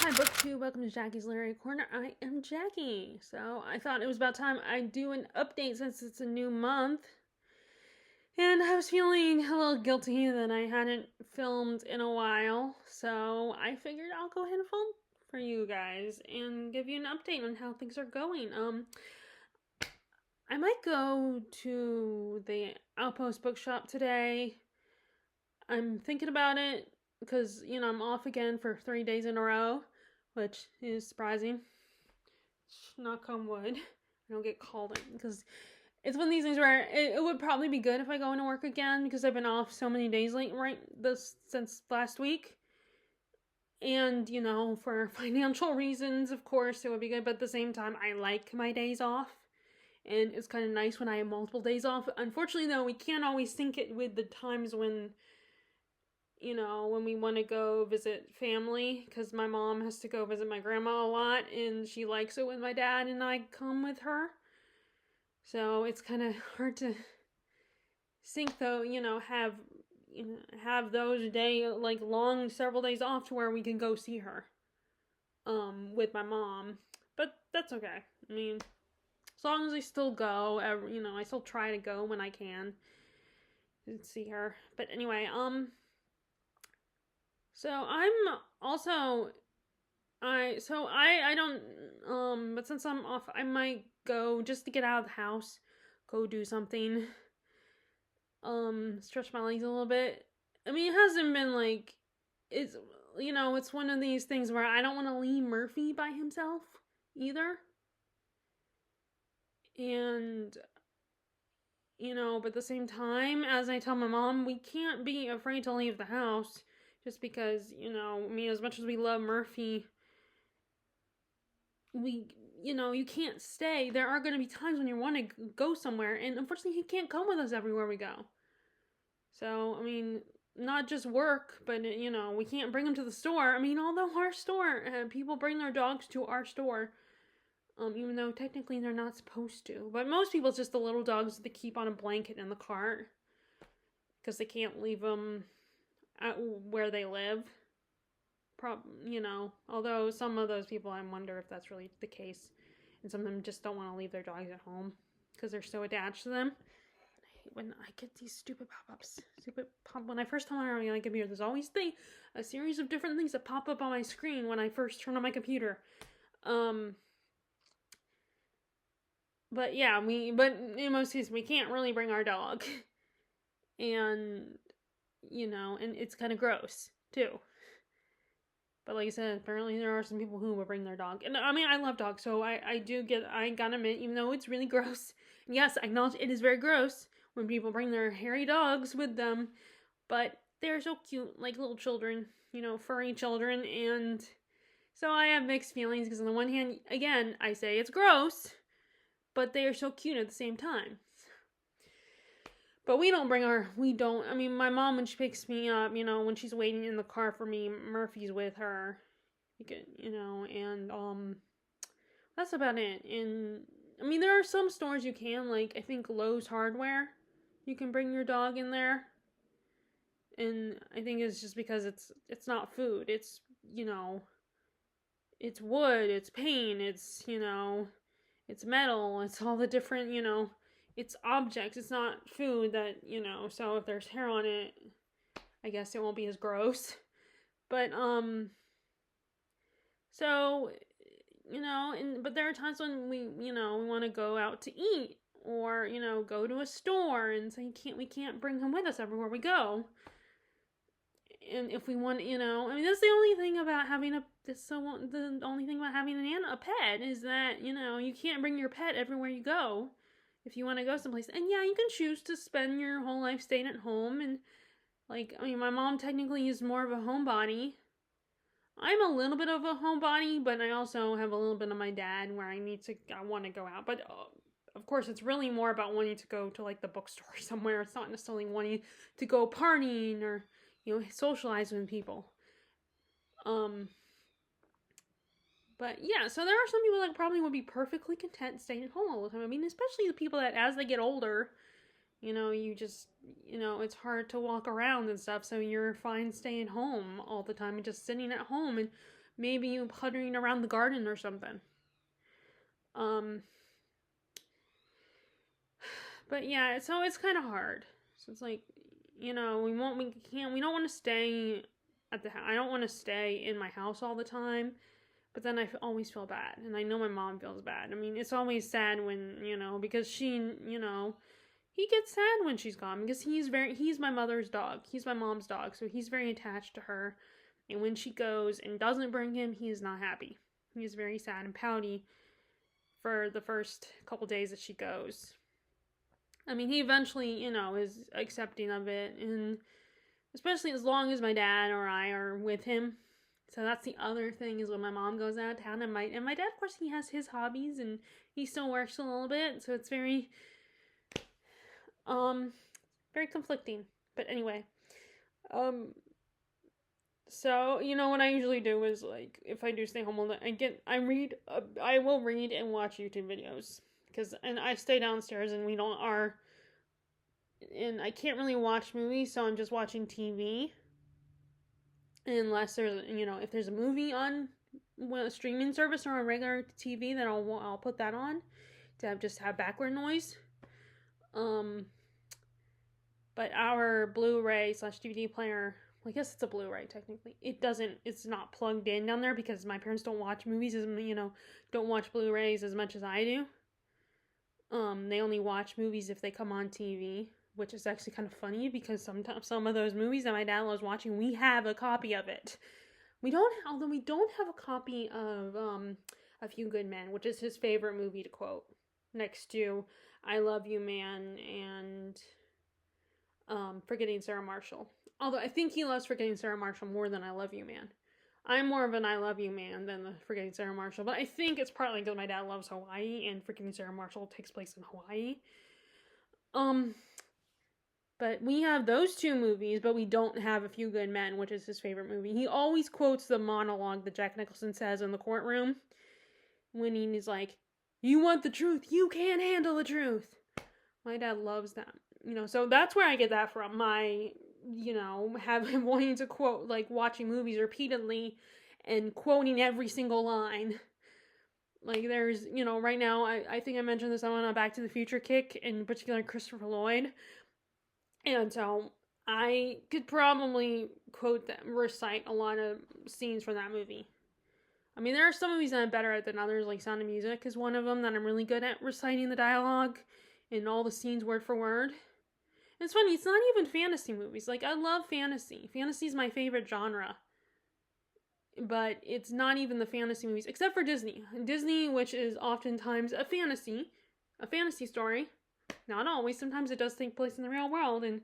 Hi, BookTube. Welcome to Jackie's Literary Corner. I am Jackie. So I thought it was about time I do an update since it's a new month. And I was feeling a little guilty that I hadn't filmed in a while. So I figured I'll go ahead and film for you guys and give you an update on how things are going. I might go to the Outpost Bookshop today. I'm thinking about it because, I'm off again for 3 days in a row, which is surprising. Knock on wood. I don't get called in because it's one of these things where it would probably be good if I go into work again because I've been off so many days since last week. And, for financial reasons, of course, it would be good. But at the same time, I like my days off. And it's kind of nice when I have multiple days off. Unfortunately, though, we can't always sync it with the times when we want to go visit family, because my mom has to go visit my grandma a lot, and she likes it when my dad and I come with her. So it's kind of hard to sync, though, have those long several days off to where we can go see her, with my mom. But that's okay. I mean, as long as I still go, I still try to go when I can and see her. But anyway, so I'm also I don't but since I'm off, I might go just to get out of the house, go do something. Stretch my legs a little bit. I mean, it hasn't been it's one of these things where I don't want to leave Murphy by himself either. And but at the same time, as I tell my mom, we can't be afraid to leave the house just because, as much as we love Murphy, you can't stay. There are going to be times when you want to go somewhere, and unfortunately, he can't come with us everywhere we go. So, I mean, not just work, but, we can't bring him to the store. I mean, although our store, people bring their dogs to our store, even though technically they're not supposed to. But most people, it's just the little dogs that keep on a blanket in the cart because they can't leave them at where they live. Although some of those people, I wonder if that's really the case, and some of them just don't want to leave their dogs at home because they're so attached to them. I hate when I get these stupid pop-ups. When I first turn on my computer, there's always a series of different things that pop up on my screen when I first turn on my computer. But yeah, but in most cases, we can't really bring our dog. And, and it's kind of gross, too. But like I said, apparently there are some people who will bring their dog. And I mean, I love dogs, so I gotta admit, even though it's really gross, and yes, I acknowledge it is very gross when people bring their hairy dogs with them, but they're so cute, like little children, furry children, and so I have mixed feelings, because on the one hand, again, I say it's gross, but they are so cute at the same time. But we don't, I mean, my mom, when she picks me up, when she's waiting in the car for me, Murphy's with her, and, that's about it. And, I mean, there are some stores you can, like, I think Lowe's Hardware, you can bring your dog in there. And I think it's just because it's not food, it's, it's wood, it's paint, it's metal, it's all the different, it's objects, it's not food that, so if there's hair on it, I guess it won't be as gross. But, so, but there are times when we want to go out to eat, or, go to a store, and so we can't bring him with us everywhere we go. And if we want, I mean, that's the only thing about having the only thing about having a pet is that, you can't bring your pet everywhere you go. If you want to go someplace, and yeah, you can choose to spend your whole life staying at home, and I mean, my mom technically is more of a homebody. I'm a little bit of a homebody, but I also have a little bit of my dad where I want to go out. But of course, it's really more about wanting to go to like the bookstore somewhere. It's not necessarily wanting to go partying or socialize with people. But yeah, so there are some people that probably would be perfectly content staying at home all the time. I mean, especially the people that as they get older, you just, it's hard to walk around and stuff, so you're fine staying home all the time and just sitting at home. And maybe puttering around the garden or something. But yeah, so it's kind of hard. So it's like, we don't want to stay at the house. I don't want to stay in my house all the time. But then I always feel bad, and I know my mom feels bad. I mean, it's always sad when, because he gets sad when she's gone, because he's my mother's dog. He's my mom's dog, so he's very attached to her. And when she goes and doesn't bring him, he is not happy. He is very sad and pouty for the first couple days that she goes. I mean, he eventually, is accepting of it, and especially as long as my dad or I are with him. So that's the other thing, is when my mom goes out of town, and my dad, of course, he has his hobbies, and he still works a little bit, so it's very conflicting. But anyway, so what I usually do is, like, if I do stay home all night, I will read and watch YouTube videos, and I stay downstairs, and and I can't really watch movies, so I'm just watching TV. Unless there's, if there's a movie on a streaming service or on regular TV, then I'll put that on to just have background noise. But our Blu-ray/DVD player, well, I guess it's a Blu-ray technically. It's not plugged in down there because my parents don't watch movies don't watch Blu-rays as much as I do. They only watch movies if they come on TV, which is actually kind of funny because sometimes some of those movies that my dad loves watching, we have a copy of it. Although we don't have a copy of A Few Good Men, which is his favorite movie to quote, next to I Love You Man and Forgetting Sarah Marshall. Although I think he loves Forgetting Sarah Marshall more than I Love You Man. I'm more of an I Love You Man than the Forgetting Sarah Marshall, but I think it's partly because my dad loves Hawaii, and Forgetting Sarah Marshall takes place in Hawaii. But we have those two movies, but we don't have A Few Good Men, which is his favorite movie. He always quotes the monologue that Jack Nicholson says in the courtroom when he's like, "You want the truth, you can't handle the truth." My dad loves that. So that's where I get that from. My, having wanting to quote, like, watching movies repeatedly and quoting every single line. Like, there's, right now, I think I mentioned this on a Back to the Future kick, in particular Christopher Lloyd. And so I could probably recite a lot of scenes from that movie. I mean, there are some movies that I'm better at than others, like Sound of Music is one of them that I'm really good at reciting the dialogue and all the scenes word for word. And it's funny, it's not even fantasy movies. Like, I love fantasy. Fantasy is my favorite genre. But it's not even the fantasy movies, except for Disney. Disney, which is oftentimes a fantasy story. Not always. Sometimes it does take place in the real world, and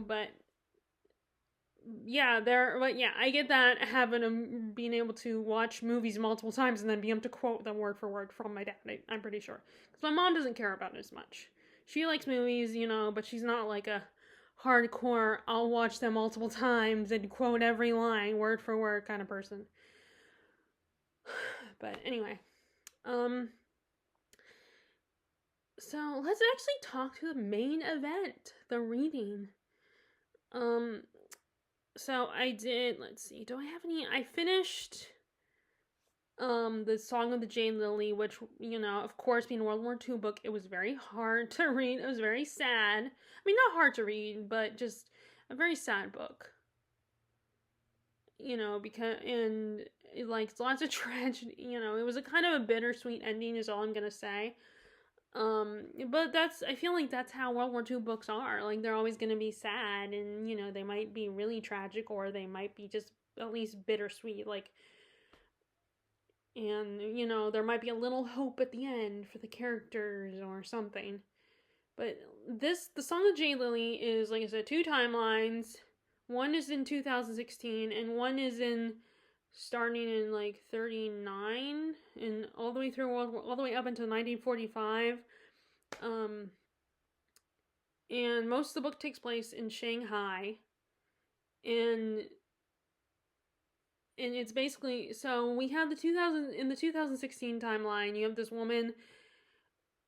but yeah, I get that, being able to watch movies multiple times and then be able to quote them word for word from my dad. I'm pretty sure, because my mom doesn't care about it as much. She likes movies, but she's not like a hardcore, I'll watch them multiple times and quote every line word for word kind of person. But anyway, so let's actually talk to the main event, the reading. So I did, let's see, do I have any? I finished the Song of the Jade Lily, which, of course, being a World War II book, it was very hard to read. It was very sad. I mean, not hard to read, but just a very sad book. And like, lots of tragedy, it was a kind of a bittersweet ending is all I'm gonna say. But I feel like that's how World War II books are. Like, they're always gonna be sad, and, they might be really tragic, or they might be just at least bittersweet, like, and, there might be a little hope at the end for the characters or something. But the Song of Jade Lily is, like I said, 2 timelines. One is in 2016, and one is starting in, like, 39, and all the way through all the way up until 1945. And most of the book takes place in Shanghai, and it's basically, so we have in the 2016 timeline, you have this woman,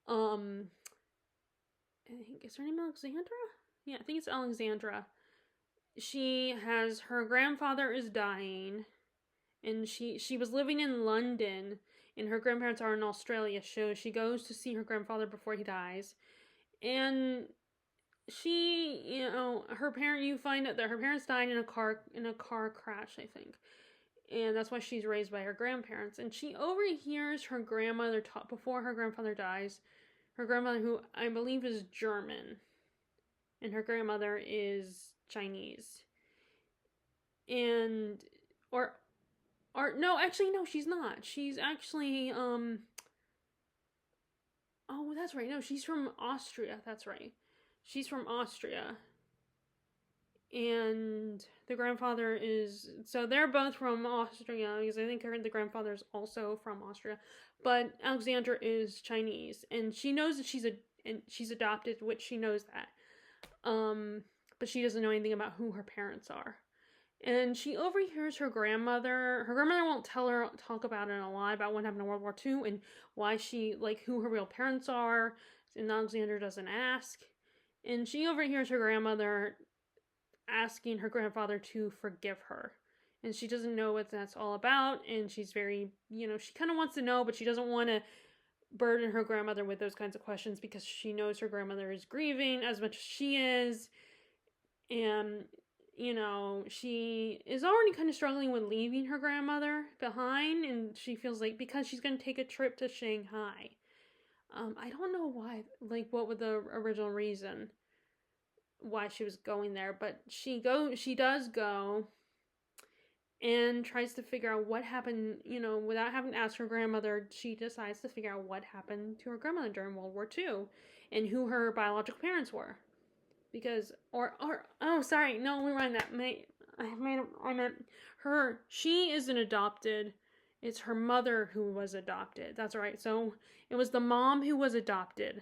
I think, is her name Alexandra? Yeah, I think it's Alexandra. Her grandfather is dying, and she was living in London, and her grandparents are in Australia. So she goes to see her grandfather before he dies, and she, her parent. You find out that her parents died in a car crash, I think, and that's why she's raised by her grandparents. And she overhears her grandmother talk before her grandfather dies. Her grandmother, who I believe is German, and her grandmother is Chinese, and or no, actually no, she's not. She's actually oh, that's right. No, she's from Austria. That's right. She's from Austria. And the grandfather is, so they're both from Austria, because I think the grandfather's also from Austria. But Alexandra is Chinese, and she knows that she's adopted, which she knows that. But she doesn't know anything about who her parents are. And she overhears her grandmother. Her grandmother won't talk about it a lot, about what happened in World War II and why she, like, who her real parents are. And Alexandra doesn't ask. And she overhears her grandmother asking her grandfather to forgive her. And she doesn't know what that's all about. And she's very, she kind of wants to know, but she doesn't want to burden her grandmother with those kinds of questions, because she knows her grandmother is grieving as much as she is. And she is already kind of struggling with leaving her grandmother behind, and she feels like, because she's going to take a trip to Shanghai. I don't know why, like, what was the original reason why she was going there, but she does go, and tries to figure out what happened, without having to ask her grandmother. She decides to figure out what happened to her grandmother during World War II, and who her biological parents were. Because, oh, sorry, no, rewind that. I meant her. She isn't adopted. It's her mother who was adopted. That's right. So it was the mom who was adopted.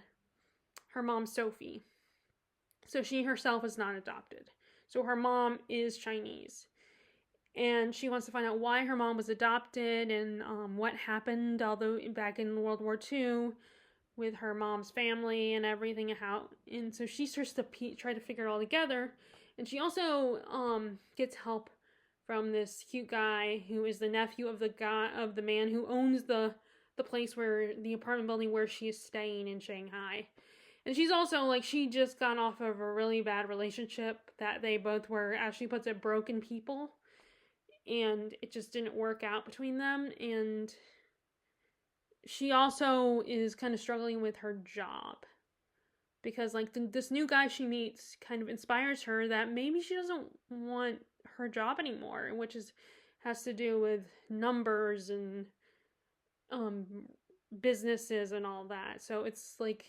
Her mom, Sophie. So she herself is not adopted. So her mom is Chinese. And she wants to find out why her mom was adopted, and what happened, although back in World War II, with her mom's family and everything, and so she starts to try to figure it all together. And she also gets help from this cute guy who is the nephew of the man who owns the place, where the apartment building where she is staying in Shanghai. And she's also, like, she just got off of a really bad relationship that they both were, as she puts it, broken people, and it just didn't work out between them. And she also is kind of struggling with her job, because, like, this new guy she meets kind of inspires her that maybe she doesn't want her job anymore, which has to do with numbers and businesses and all that. So it's like,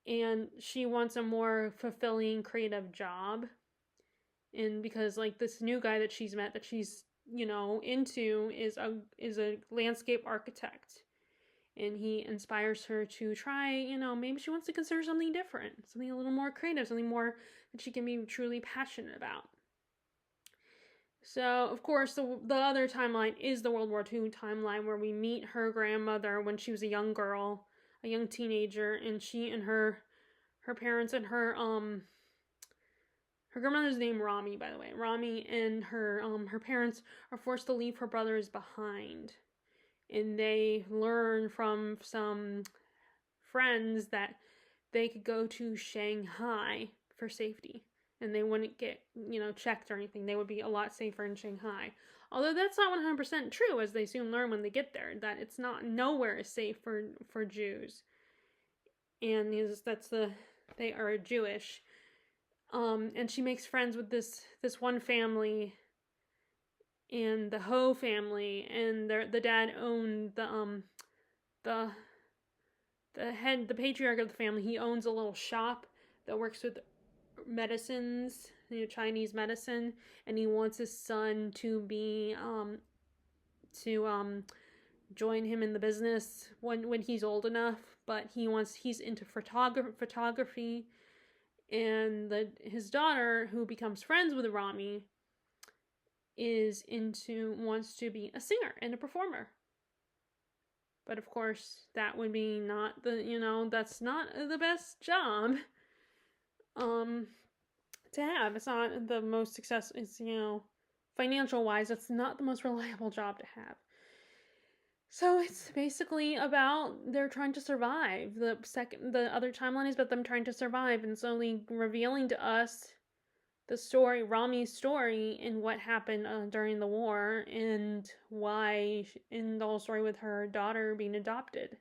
and she wants a more fulfilling, creative job. And because, like, this new guy that she's met, that she's into, is a landscape architect, and he inspires her to try, maybe she wants to consider something different, something a little more creative, something more that she can be truly passionate about. So, of course, the other timeline is the World War II timeline, where we meet her grandmother when she was a young girl, a young teenager, and she and her parents and her grandmother's name Rami, by the way. Rami and her parents are forced to leave her brothers behind. And they learn from some friends that they could go to Shanghai for safety. And they wouldn't get, checked or anything. They would be a lot safer in Shanghai. Although that's not 100% true, as they soon learn when they get there, that it's not, nowhere is safe for Jews. And they are Jewish. And she makes friends with this one family, and the Ho family, and the dad owned the patriarch of the family. He owns a little shop that works with medicines, Chinese medicine, and he wants his son to be join him in the business when he's old enough. But he's into photography. And his daughter, who becomes friends with Rami, wants to be a singer and a performer. But of course, that would be not that's not the best job to have. It's not the most successful. It's financial wise, it's not the most reliable job to have. So it's basically about they're trying to survive. The other timeline is about them trying to survive and slowly revealing to us the story, Rami's story, and what happened during the war, and why, in the whole story with her daughter being adopted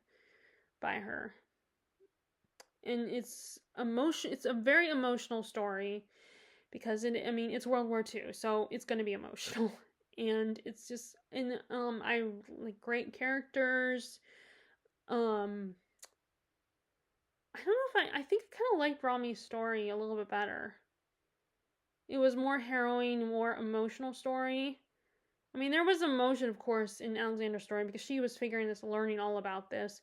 by her. And it's a very emotional story because it's World War II, so it's going to be emotional. And it's just, and I like great characters. um I don't know if I think I kind of liked Rami's story a little bit better. It was more harrowing, more emotional story. I mean, there was emotion, of course, in Alexandra's story because she was figuring this, learning all about this.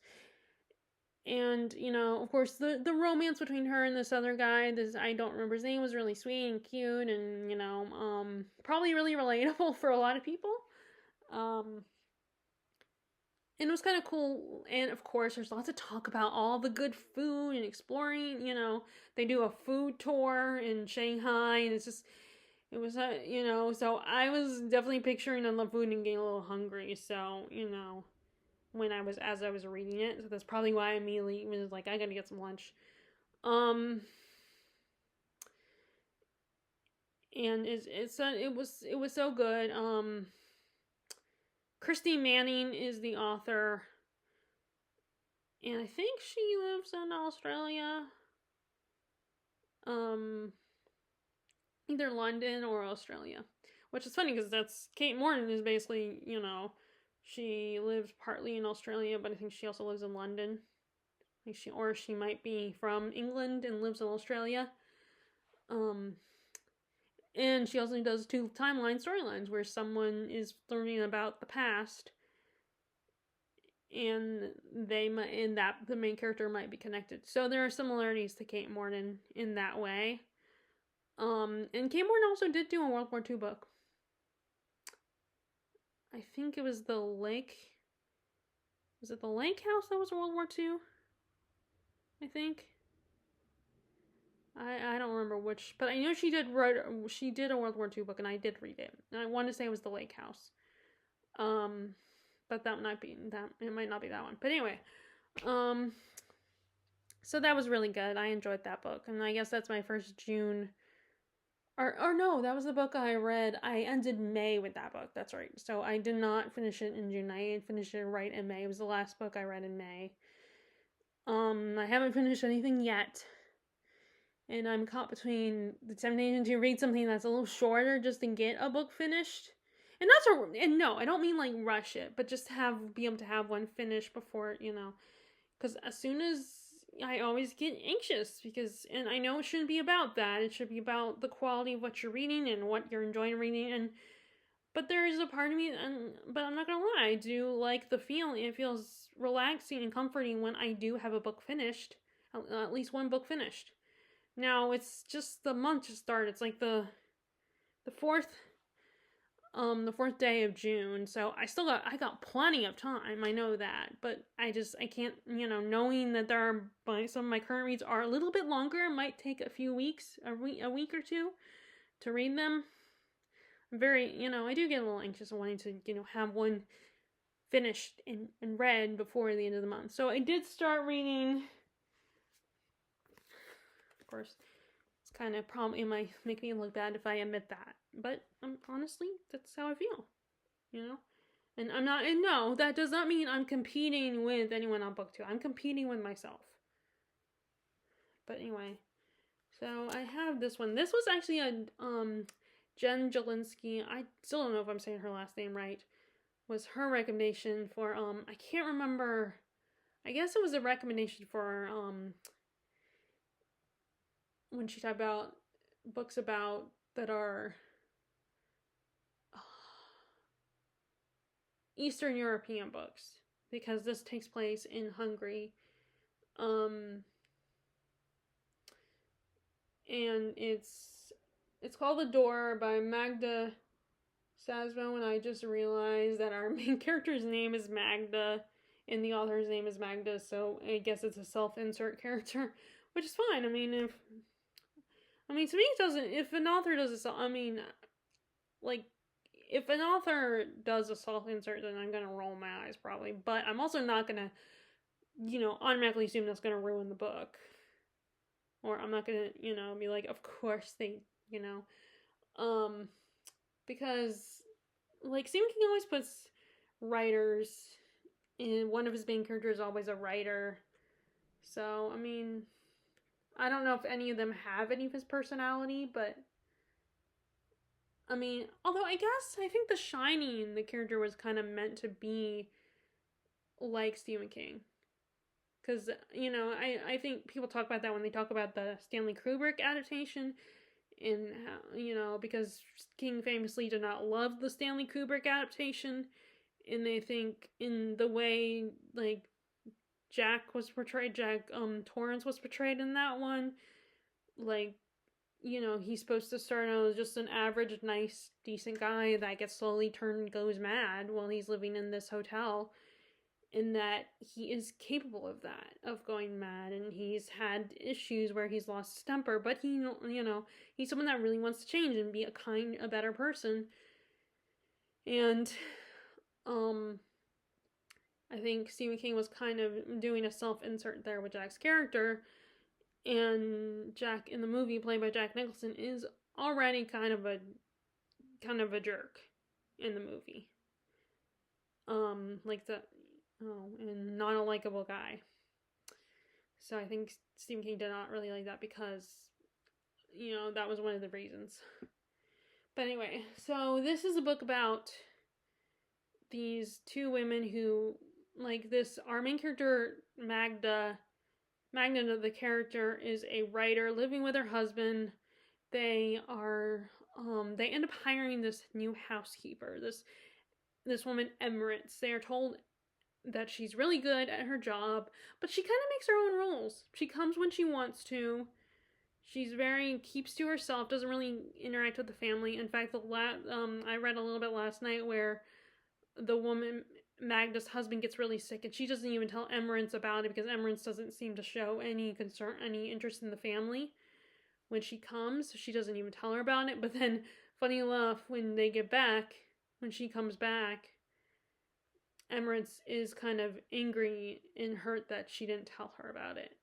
And, of course, the romance between her and this other guy, this, I don't remember his name, was really sweet and cute and, probably really relatable for a lot of people. And it was kind of cool. And, of course, there's lots of talk about all the good food and exploring, they do a food tour in Shanghai, and it was, so I was definitely picturing the food and getting a little hungry, so, as I was reading it, so that's probably why I immediately was like, I gotta get some lunch. And it was so good. Christy Manning is the author, and I think she lives in Australia. Either London or Australia, which is funny because that's Kate Morton is basically, she lives partly in Australia, but I think she also lives in London. She might be from England and lives in Australia. And she also does 2 timeline storylines where someone is learning about the past, and the main character might be connected. So there are similarities to Kate Morton in that way. And Kate Morton also did do a World War II book. I think it was the Lake. Was it the Lake House that was World War II? I think. I don't remember which, but I know she did a World War II book, and I did read it. And I want to say it was the Lake House. But that might be that. It might not be that one. But anyway, so that was really good. I enjoyed that book, and I guess that's my first June. Or no, that was the book I read. I ended May with that book. That's right. So I did not finish it in June. I finished it right in May. It was the last book I read in May. I haven't finished anything yet. And I'm caught between the temptation to read something that's a little shorter just to get a book finished. And no, I don't mean like rush it, but just be able to have one finished before, because as soon as I always get anxious and I know it shouldn't be about that. It should be about the quality of what you're reading and what you're enjoying reading. But there is a part of me, but I'm not gonna lie, I do like the feeling. It feels relaxing and comforting when I do have a book finished, at least one book finished. Now it's just the month just started. It's like the fourth day of June. So I got plenty of time. I know that, but I can't, knowing that some of my current reads are a little bit longer. It might take a few weeks, a week or two to read them. I'm very, I do get a little anxious wanting to, have one finished and read before the end of the month. So I did start reading. Of course, it's kind of it might make me look bad if I admit that, but honestly, that's how I feel, and no, that does not mean I'm competing with anyone on BookTube. I'm competing with myself. But anyway, so I have this one. This was actually a Jen Jelinski. I still don't know if I'm saying her last name right. Was her recommendation for I can't remember. I guess it was a recommendation for when she talked about books that are Eastern European books, because this takes place in Hungary. And it's called The Door by Magda Sazmo, and I just realized that our main character's name is Magda and the author's name is Magda, so I guess it's a self-insert character, which is fine. To me, it doesn't, if an author does it, like, if an author does a soft insert, then I'm gonna roll my eyes probably. But I'm also not gonna, automatically assume that's gonna ruin the book. Or I'm not gonna, be like, of course they, because like Stephen King always puts writers in. One of his main characters is always a writer. So I mean, I don't know if any of them have any of his personality, but I mean, although I think The Shining, the character was kind of meant to be like Stephen King. Because, I think people talk about that when they talk about the Stanley Kubrick adaptation. And, how, because King famously did not love the Stanley Kubrick adaptation. And they think in the way, like, Jack Torrance was portrayed in that one, like, he's supposed to start out as just an average, nice, decent guy that gets slowly goes mad while he's living in this hotel. In that he is capable of that, of going mad, and he's had issues where he's lost his temper, but he's someone that really wants to change and be a better person. And, I think Stephen King was kind of doing a self-insert there with Jack's character, and Jack in the movie, played by Jack Nicholson, is already kind of a jerk in the movie. And not a likable guy. So I think Stephen King did not really like that because, that was one of the reasons. But anyway, so this is a book about these two women who, like, our main character, Magda, the character, is a writer living with her husband. They end up hiring this new housekeeper, this woman, Emirates. They are told that she's really good at her job, but she kind of makes her own rules. She comes when she wants to. She's keeps to herself, doesn't really interact with the family. In fact, I read a little bit last night where the woman, Magda's husband, gets really sick, and she doesn't even tell Emirates about it because Emirates doesn't seem to show any concern, any interest in the family when she comes. She doesn't even tell her about it. But then, funny enough, when she comes back, Emirates is kind of angry and hurt that she didn't tell her about it.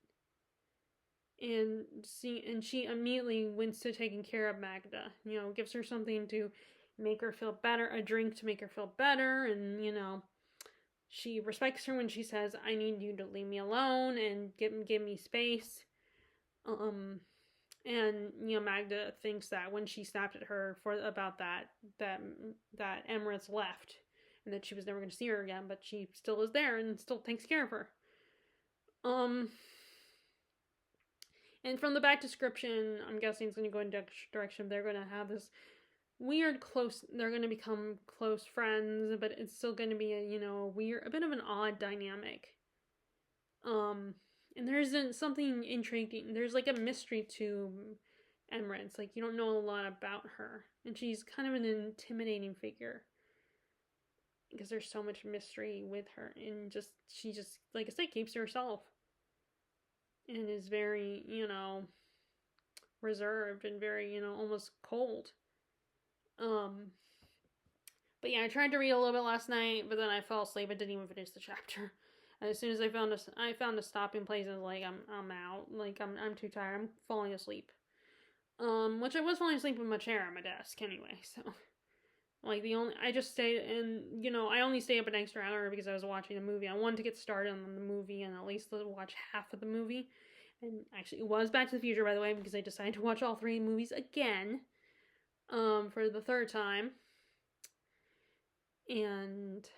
And she immediately went to taking care of Magda. Gives her something to make her feel better, a drink to make her feel better, and, she respects her when she says, I need you to leave me alone and give me space. And, Magda thinks that when she snapped at her about that Emirates left, and that she was never going to see her again, but she still is there and still takes care of her. And from the back description, I'm guessing it's going to go in direction. They're going to have this weird they're going to become close friends, but it's still going to be a bit of an odd dynamic. And there's something intriguing. There's like a mystery to Emirates. Like, you don't know a lot about her, and she's kind of an intimidating figure. Because there's so much mystery with her, and she just, like I said, keeps to herself. And is very, reserved and very, almost cold. But yeah, I tried to read a little bit last night, but then I fell asleep and didn't even finish the chapter. And as soon as I found a stopping place, I was like, I'm out. Like, I'm too tired. I'm falling asleep. Which I was falling asleep in my chair at my desk anyway, so... Like, I just stayed, and, I only stayed up an extra hour because I was watching a movie. I wanted to get started on the movie and at least watch half of the movie. And actually, it was Back to the Future, by the way, because I decided to watch all 3 movies again, for the 3rd time. And,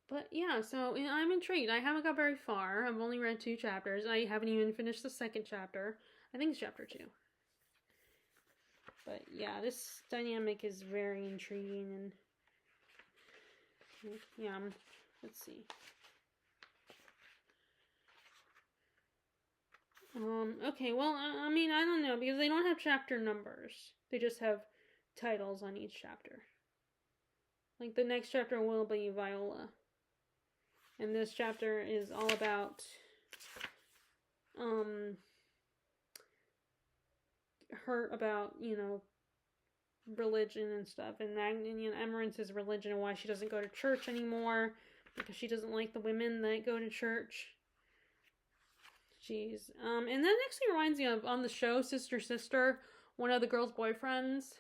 but yeah, so I'm intrigued. I haven't got very far. I've only read 2 chapters. I haven't even finished the 2nd chapter. I think it's chapter 2. But yeah, this dynamic is very intriguing, and yeah, let's see. Okay, well, I mean, I don't know, because they don't have chapter numbers. They just have titles on each chapter. Like, the next chapter will be Viola. And this chapter is all about, her about, religion and stuff, and Emerence's religion, and why she doesn't go to church anymore because she doesn't like the women that go to church. Jeez. And that actually reminds me of, on the show Sister Sister, one of the girls' boyfriends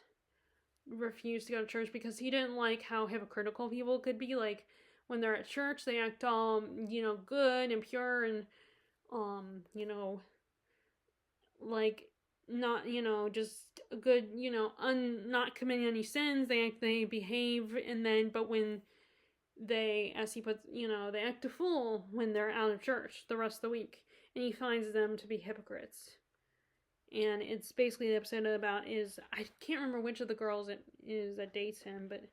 refused to go to church because he didn't like how hypocritical people could be. Like, when they're at church, they act all, good and pure and, like, not, just good, not committing any sins. They behave, and then, but when they, as he puts, they act a fool when they're out of church the rest of the week. And he finds them to be hypocrites. And it's basically the episode about is, I can't remember which of the girls it is that dates him, but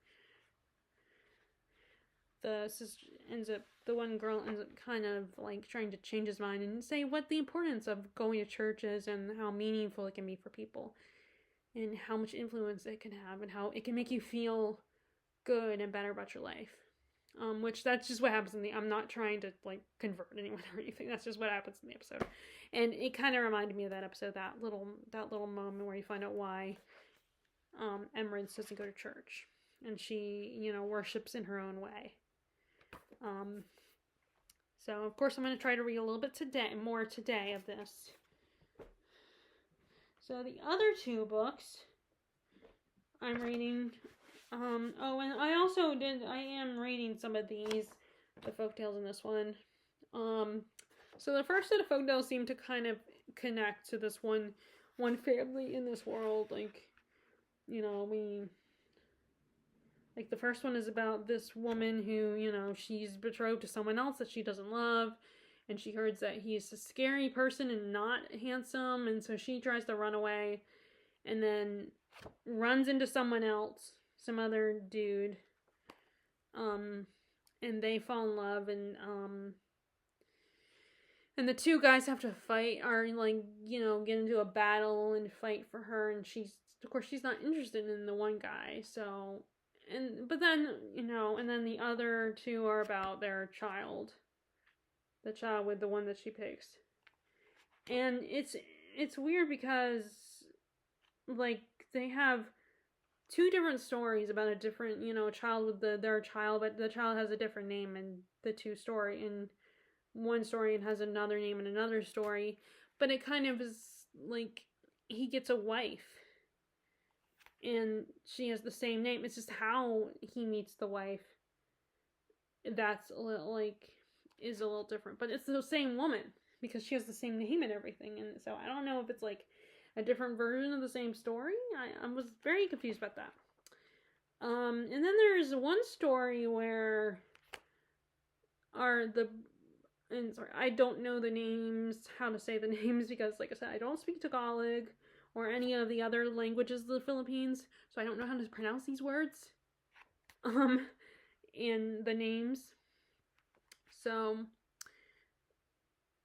the one girl ends up kind of like trying to change his mind and say what the importance of going to church is and how meaningful it can be for people and how much influence it can have and how it can make you feel good and better about your life. Which that's just what happens I'm not trying to like convert anyone or anything. That's just what happens in the episode. And it kind of reminded me of that episode, that little moment where you find out why Emerence doesn't go to church. And she, worships in her own way. So of course I'm going to try to read a little bit more today of this. So the other two books I'm reading, and I am reading some of the folktales in this one. So the first set of folktales seem to kind of connect to this one family in this world. Like, like the first one is about this woman who, she's betrothed to someone else that she doesn't love. And she hears that he's a scary person and not handsome. And so she tries to run away and then runs into someone else, some other dude. And they fall in love, and the two guys have to fight, or like, get into a battle and fight for her, and she's not interested in the one guy, so, but then, and then the other two are about their child. The child with the one that she picks. And it's weird because, like, they have two different stories about a different, child with their child, but the child has a different name in the two story. In one story, it has another name in another story. But it kind of is like he gets a wife, and she has the same name. It's just how he meets the wife that's a little, is a little different. But it's the same woman because she has the same name and everything. And so I don't know if it's like a different version of the same story. I was very confused about that. And then there's one story where I don't know the names, how to say the names, because like I said, I don't speak Tagalog or any of the other languages of the Philippines, so I don't know how to pronounce these words. And the names. So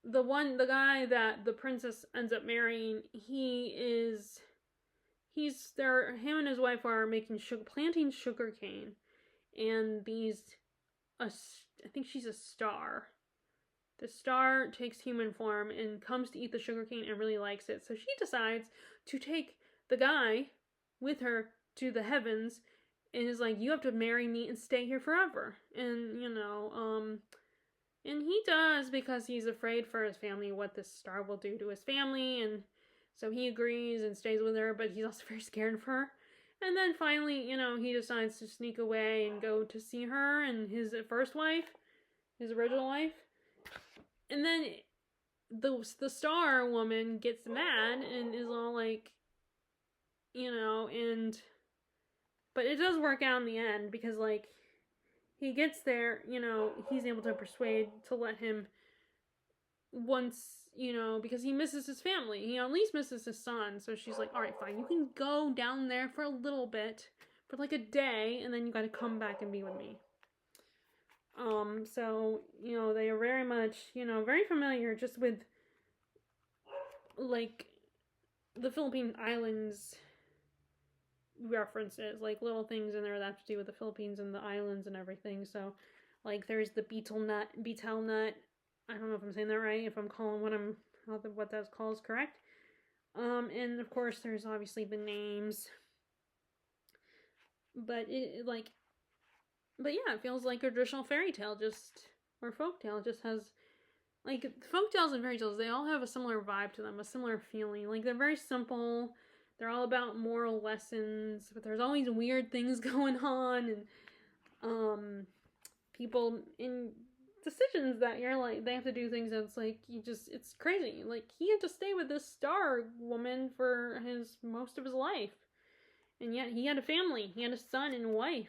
the guy that the princess ends up marrying, him and his wife are planting sugar cane, and I think she's a star. The star takes human form and comes to eat the sugar cane and really likes it, so she decides to take the guy with her to the heavens, and is like, you have to marry me and stay here forever. And and he does, because he's afraid for his family, what this star will do to his family, and so he agrees and stays with her, but he's also very scared for her. And then finally, he decides to sneak away and go to see her and his first wife, his original wife. And then the star woman gets mad and is all like, but it does work out in the end, because like, he gets there, he's able to persuade to let him once, because he misses his family. He at least misses his son. So she's like, all right, fine. You can go down there for a little bit, for like a day, and then you got to come back and be with me. So, they are very much, very familiar just with, like, the Philippine Islands references, like little things in there that have to do with the Philippines and the islands and everything. So like there's the betel nut, I don't know if I'm saying that right, if I'm calling what that's called is correct. And of course there's obviously the names but but yeah, it feels like a traditional fairy tale, or folk tale. It just has like folk tales and fairy tales. They all have a similar vibe to them, a similar feeling. Like they're very simple. They're all about moral lessons, but there's always weird things going on, and people in decisions that you're like they have to do things that's like it's crazy. Like he had to stay with this star woman for his most of his life, and yet he had a family. He had a son and a wife.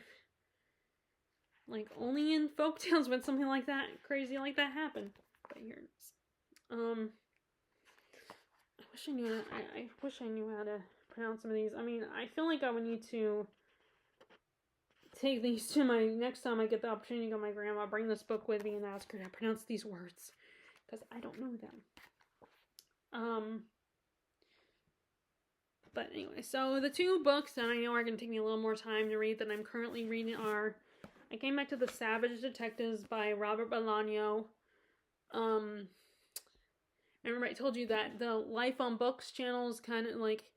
Like only in folk tales would something like that crazy like that happen. But here it is. I wish I knew. I wish I knew how to pronounce some of these. I mean, I feel like I would need to take these to my next time I get the opportunity to go to my grandma. Bring this book with me and ask her to pronounce these words because I don't know them. But anyway, so the two books that I know are going to take me a little more time to read that I'm currently reading are I came back to The Savage Detectives by Robert Bolaño. I remember I told you that the Life on Books channel is kind of like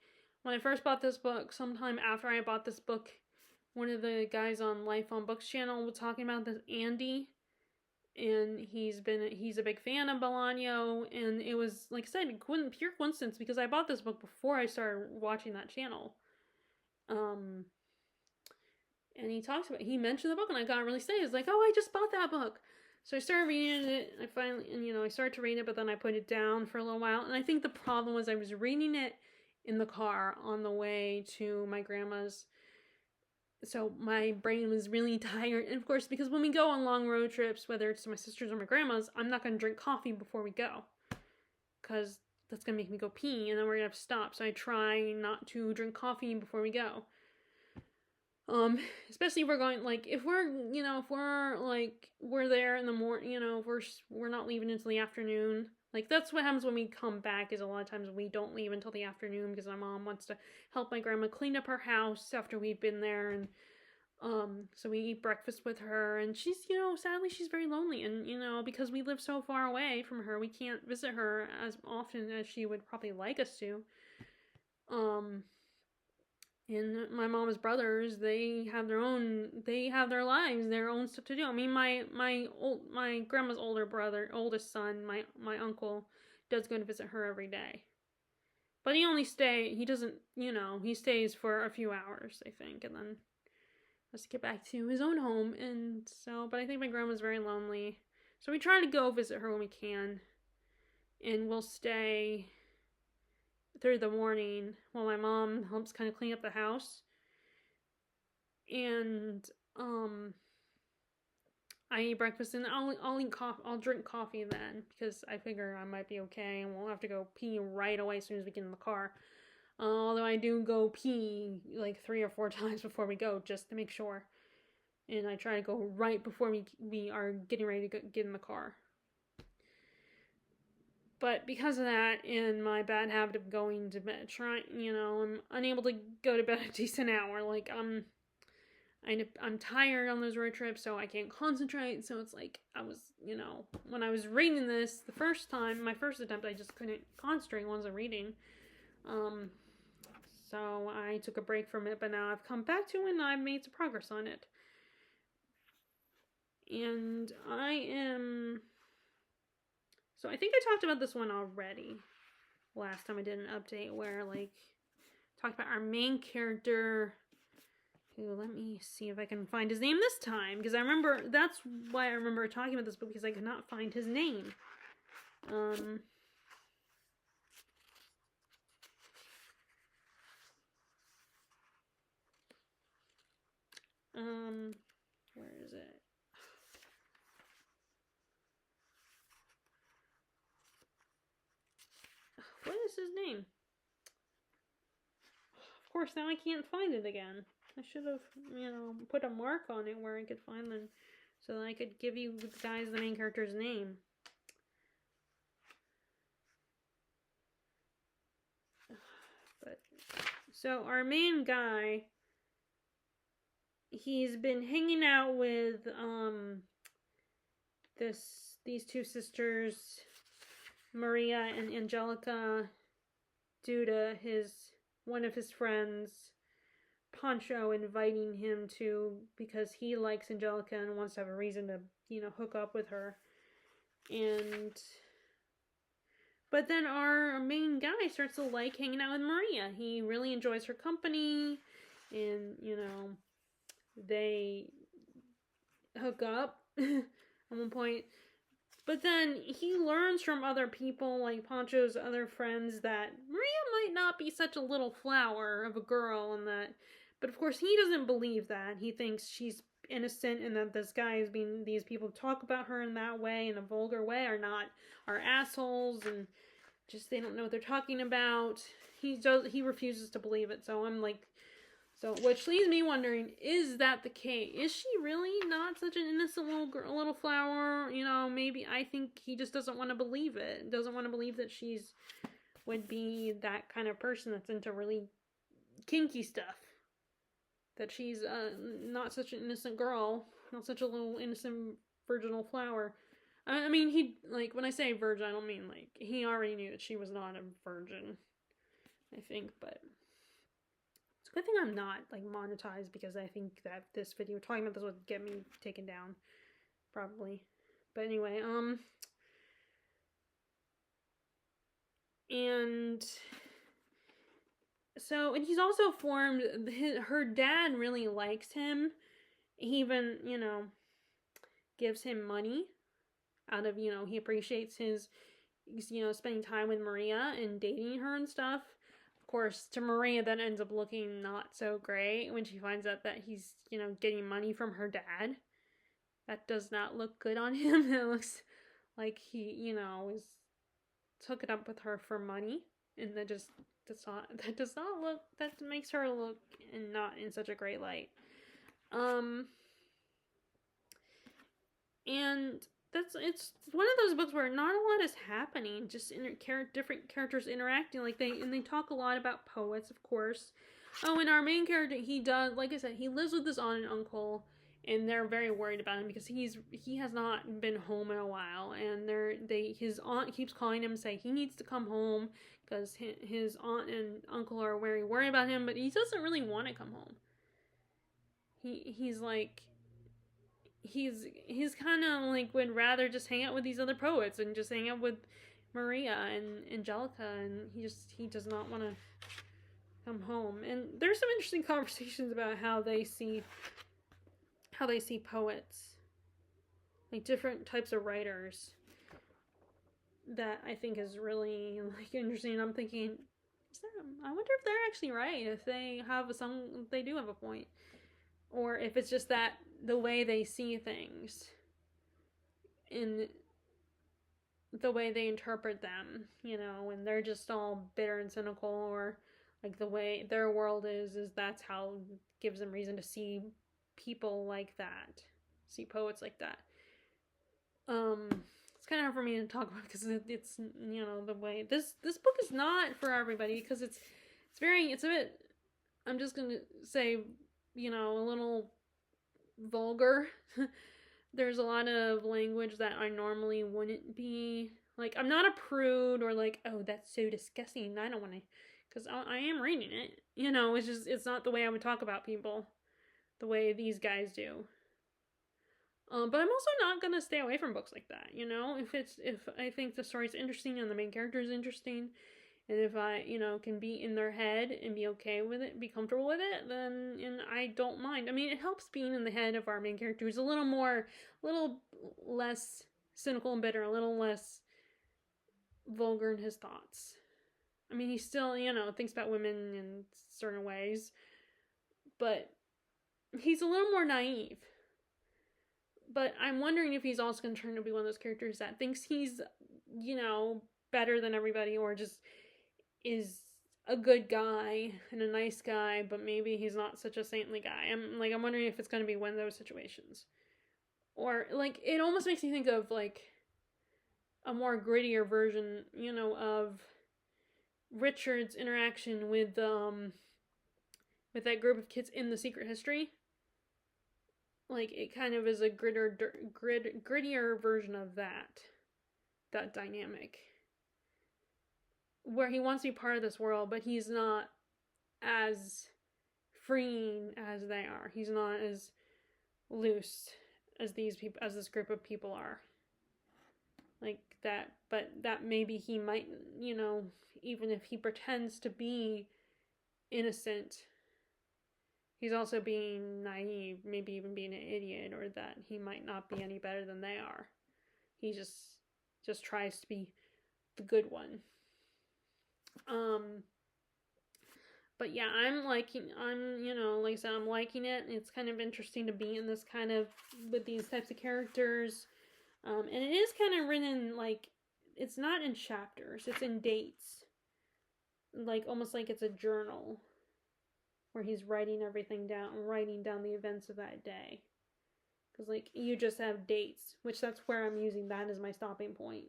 when I first bought this book, sometime after I bought this book, one of the guys on Life on Books channel was talking about this Andy, and he's a big fan of Bolaño, and it was like I said, pure coincidence because I bought this book before I started watching that channel. And he mentioned the book, and I got really excited. I was like, oh, I just bought that book. So I started reading it. I started to read it, but then I put it down for a little while. And I think the problem was I was reading it in the car on the way to my grandma's. So my brain was really tired. And of course, because when we go on long road trips, whether it's to my sister's or my grandma's, I'm not going to drink coffee before we go. Because that's going to make me go pee, and then we're going to have to stop. So I try not to drink coffee before we go. Especially if we're going, like, if we're there in the morning, if we're not leaving until the afternoon. Like, that's what happens when we come back, is a lot of times we don't leave until the afternoon because my mom wants to help my grandma clean up her house after we've been there, and, so we eat breakfast with her, and she's, sadly she's very lonely, and, because we live so far away from her, we can't visit her as often as she would probably like us to. And my mom's brothers, they have their lives, their own stuff to do. I mean, my grandma's oldest son, my uncle, does go to visit her every day. But he stays for a few hours, I think, and then has to get back to his own home. And so, but I think my grandma's very lonely. So we try to go visit her when we can. And we'll stay through the morning while my mom helps kind of clean up the house. And I eat breakfast, and I'll eat coffee. I'll drink coffee then because I figure I might be okay and won't have to go pee right away as soon as we get in the car. Although I do go pee like 3 or 4 times before we go just to make sure. And I try to go right before we are getting ready to get in the car. But because of that and my bad habit of going to bed, I'm unable to go to bed a decent hour. Like, I'm tired on those road trips, so I can't concentrate. So it's like, when I was reading this the first time, my first attempt, I just couldn't concentrate once I'm reading. So I took a break from it, but now I've come back to it and I've made some progress on it. And so I think I talked about this one already last time I did an update where, talked about our main character, who, let me see if I can find his name this time, because that's why I remember talking about this book, because I could not find his name. Where is it? What is his name? Of course, now I can't find it again. I should have, put a mark on it where I could find them so that I could give you guys the main character's name. So our main guy, he's been hanging out with these two sisters, Maria and Angelica, due to one of his friends Pancho inviting him to, because he likes Angelica and wants to have a reason to, hook up with her. But then our main guy starts to like hanging out with Maria. He really enjoys her company, and, they hook up at one point. But then he learns from other people, like Pancho's other friends, that Maria might not be such a little flower of a girl, and that. But of course, he doesn't believe that. He thinks she's innocent, and that these people talk about her in that way, in a vulgar way, are assholes, and just they don't know what they're talking about. He refuses to believe it. So I'm like, which leaves me wondering, is that the case? Is she really not such an innocent little flower? Maybe I think he just doesn't want to believe it. Doesn't want to believe that she's would be that kind of person that's into really kinky stuff. That she's not such an innocent girl, not such a little innocent virginal flower. I mean, when I say virgin, I don't mean he already knew that she was not a virgin, I think, but it's a good thing I'm not monetized, because I think that this video talking about this would get me taken down, probably. But anyway, and he's also formed, her dad really likes him. He even, gives him money out of, he appreciates his, spending time with Maria and dating her and stuff. Of course, to Maria, that ends up looking not so great when she finds out that he's, getting money from her dad. That does not look good on him. It looks like he, is hooking up with her for money, and that makes her look not in such a great light. And it's one of those books where not a lot is happening, just different characters interacting, they talk a lot about poets, of course. And our main character, he does, like I said, he lives with his aunt and uncle, and they're very worried about him because he has not been home in a while, and his aunt keeps calling him, saying he needs to come home because his aunt and uncle are very worried about him, but he doesn't really want to come home. He's kind of would rather just hang out with these other poets and just hang out with Maria and Angelica, and he does not want to come home. And there's some interesting conversations about how they see poets, different types of writers, that I think is really interesting. I'm thinking, I wonder if they're actually right, if they do have a point, or if it's just that the way they see things, in the way they interpret them, and they're just all bitter and cynical, or the way their world is that's how gives them reason to see people like that, see poets like that. It's kind of hard for me to talk about because it's the way this book is not for everybody, because it's a bit, I'm just gonna say, a little vulgar. There's a lot of language that I normally wouldn't be, I'm not a prude, or oh, that's so disgusting, I don't want to, because I am reading it, it's not the way I would talk about people the way these guys do. But I'm also not gonna stay away from books like that, if I think the story's interesting and the main character is interesting, and if I, can be in their head and be okay with it, be comfortable with it, then I don't mind. I mean, it helps being in the head of our main character, who's a little less cynical and bitter, a little less vulgar in his thoughts. I mean, he still, thinks about women in certain ways, but he's a little more naive. But I'm wondering if he's also going to turn to be one of those characters that thinks he's, better than everybody, or just is a good guy and a nice guy, but maybe he's not such a saintly guy. I'm wondering if it's going to be one of those situations. Or, it almost makes me think of, a more grittier version, of Richard's interaction with that group of kids in The Secret History. It kind of is a grittier version of that dynamic, where he wants to be part of this world, but he's not as freeing as they are. He's not as loose as these people, as this group of people are. Like that, but that maybe he might, even if he pretends to be innocent, he's also being naive, maybe even being an idiot, or that he might not be any better than they are. He just tries to be the good one. But yeah, like I said, I'm liking it. It's kind of interesting to be in this kind of, with these types of characters. And it is kind of written, like, it's not in chapters, it's in dates. Like, almost like it's a journal, where he's writing everything down, writing down the events of that day. Because, like, you just have dates, which that's where I'm using that as my stopping point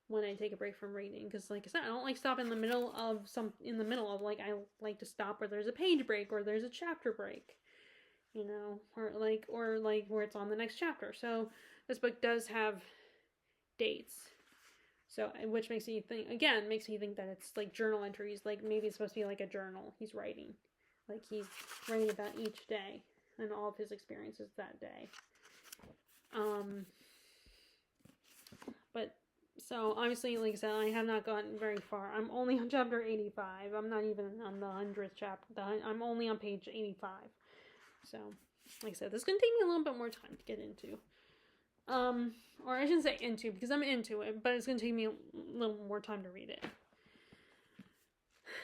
when I take a break from reading. Because, like I said, I don't like stopping in the middle of, like, I like to stop where there's a page break, or there's a chapter break, or where it's on the next chapter. So, this book does have dates. So, which makes me think that it's like journal entries, like maybe it's supposed to be like a journal he's writing. Like he's writing about each day and all of his experiences that day. But, so obviously, like I said, I have not gotten very far. I'm only on chapter 85. I'm not even on the 100th chapter. I'm only on page 85. So, like I said, this is going to take me a little bit more time to get into. Or I shouldn't say into, because I'm into it, but it's going to take me a little more time to read it.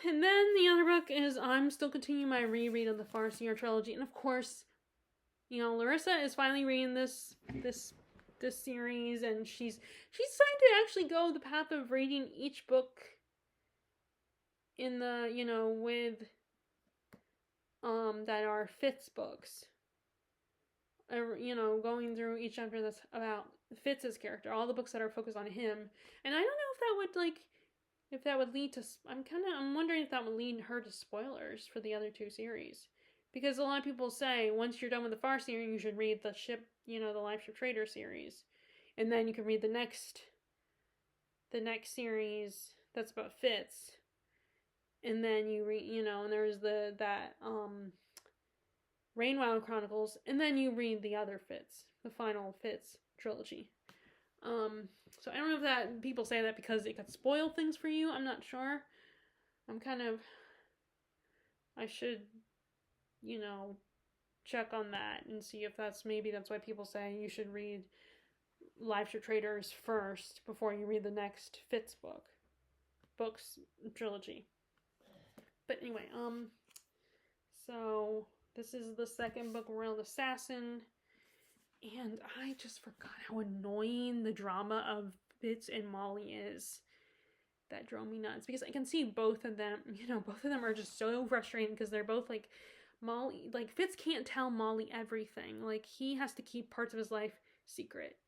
And then the other book is, I'm still continuing my reread of the Farseer trilogy, and of course, Larissa is finally reading this series, and she's trying to actually go the path of reading each book in the, with, that are Fitz books. Going through each chapter that's about Fitz's character, all the books that are focused on him. And I don't know if that would lead to, I'm wondering if that would lead her to spoilers for the other two series. Because a lot of people say, once you're done with the Farseer, you should read the the Life Ship Trader series. And then you can read the next series that's about Fitz. And then you read, and there's Rainwild Chronicles, and then you read the other Fitz, the final Fitz trilogy. So I don't know if that people say that because it could spoil things for you. I'm not sure. I should, check on that and see if that's why people say you should read Life Ship Traders first before you read the next Fitz books trilogy. But anyway, so this is the second book, Royal Assassin, and I just forgot how annoying the drama of Fitz and Molly is. That drove me nuts, because I can see both of them, both of them are just so frustrating, because they're both, like, Molly, like, Fitz can't tell Molly everything. Like, he has to keep parts of his life secret.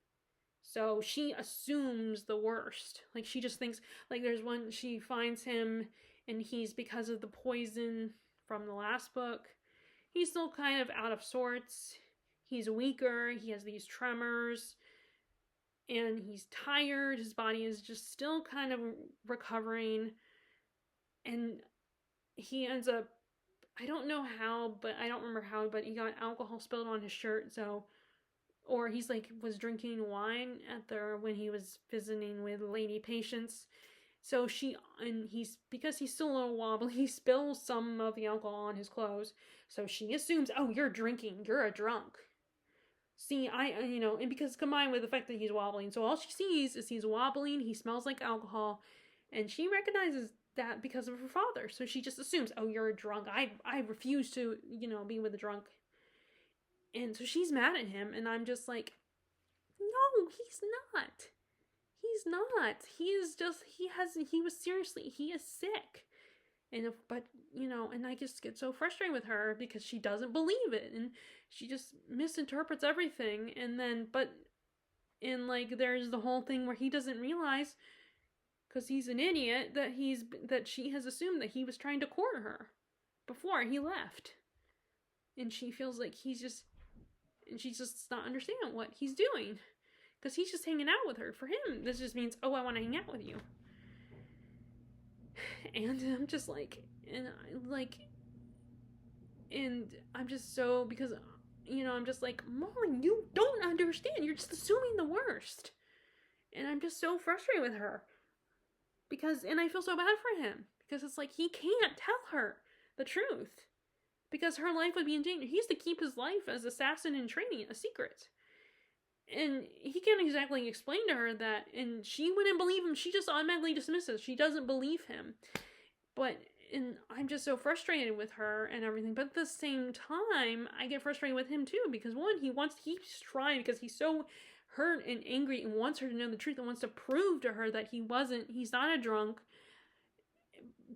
So she assumes the worst. Like, she just thinks, like, there's one, she finds him, and he's, because of the poison from the last book, he's still kind of out of sorts. He's weaker. He has these tremors. And he's tired. His body is just still kind of recovering. And he ends up, I don't know how, but I don't remember how, but he got alcohol spilled on his shirt. Or he's was drinking wine when he was visiting with lady patients. So because he's still a little wobbly, he spills some of the alcohol on his clothes. So she assumes, oh, you're drinking, you're a drunk. See, and because combined with the fact that he's wobbling, so all she sees is he's wobbling, he smells like alcohol, and she recognizes that because of her father. So she just assumes, oh, you're a drunk. I refuse to, be with a drunk. And so she's mad at him, and I'm just like, no, he's not. He's not. He is sick. And I just get so frustrated with her because she doesn't believe it, and she just misinterprets everything. And then, there's the whole thing where he doesn't realize, because he's an idiot, that she has assumed that he was trying to court her before he left. And she feels like she's just not understanding what he's doing. Because he's just hanging out with her. For him, this just means, oh, I want to hang out with you. And I'm just And I'm just so, because, I'm just like, Molly, you don't understand. You're just assuming the worst. And I'm just so frustrated with her. And I feel so bad for him. Because it's like, he can't tell her the truth. Because her life would be in danger. He has to keep his life as assassin in training a secret. And he can't exactly explain to her that, and she wouldn't believe him. She just automatically dismisses. She doesn't believe him. And I'm just so frustrated with her and everything. But at the same time, I get frustrated with him too. Because one, he keeps trying because he's so hurt and angry and wants her to know the truth and wants to prove to her that he's not a drunk.